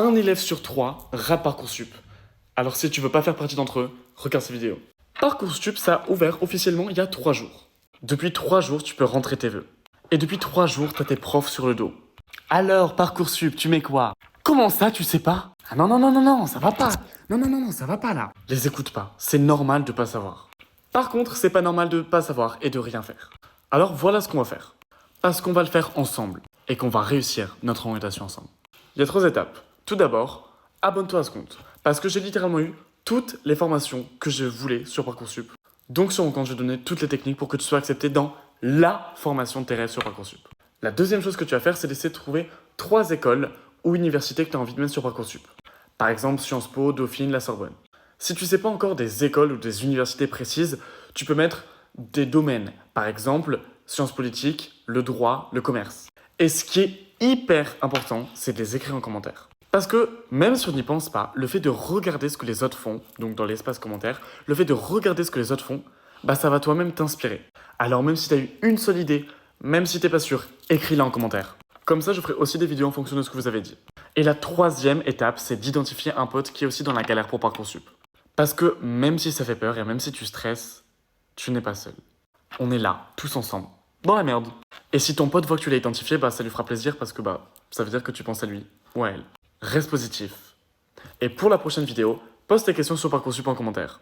un élève sur 3 rate Parcoursup. Alors si tu veux pas faire partie d'entre eux, regarde ces vidéos. Parcoursup, ça a ouvert officiellement il y a 3 jours. Depuis 3 jours, tu peux rentrer tes vœux. Et depuis 3 jours, t'as tes profs sur le dos. Alors, Parcoursup, tu mets quoi? Comment ça, tu sais pas? Ah non, ça va pas. Non, ça va pas là. Les écoute pas, c'est normal de pas savoir. Par contre, c'est pas normal de pas savoir et de rien faire. Alors voilà ce qu'on va faire. Parce qu'on va le faire ensemble et qu'on va réussir notre orientation ensemble. Il y a 3 étapes. Tout d'abord, abonne-toi à ce compte. Parce que j'ai littéralement eu toutes les formations que je voulais sur Parcoursup. Donc sur mon compte, je vais donner toutes les techniques pour que tu sois accepté dans la formation de tes rêves sur Parcoursup. La deuxième chose que tu vas faire, c'est d'essayer de trouver 3 écoles ou universités que tu as envie de mettre sur Parcoursup. Par exemple, Sciences Po, Dauphine, la Sorbonne. Si tu ne sais pas encore des écoles ou des universités précises, tu peux mettre des domaines. Par exemple, sciences politiques, le droit, le commerce. Et ce qui est hyper important, c'est de les écrire en commentaire. Parce que même si on n'y pense pas, le fait de regarder ce que les autres font, donc dans l'espace commentaire, le fait de regarder ce que les autres font, bah ça va toi-même t'inspirer. Alors même si tu as eu une seule idée, même si t'es pas sûr, écris-la en commentaire. Comme ça, je ferai aussi des vidéos en fonction de ce que vous avez dit. Et la 3e étape, c'est d'identifier un pote qui est aussi dans la galère pour Parcoursup. Parce que même si ça fait peur et même si tu stresses, tu n'es pas seul. On est là, tous ensemble, dans la merde. Et si ton pote voit que tu l'as identifié, bah ça lui fera plaisir parce que bah ça veut dire que tu penses à lui ou à elle. Reste positif. Et pour la prochaine vidéo, pose tes questions sur Parcoursup en commentaire.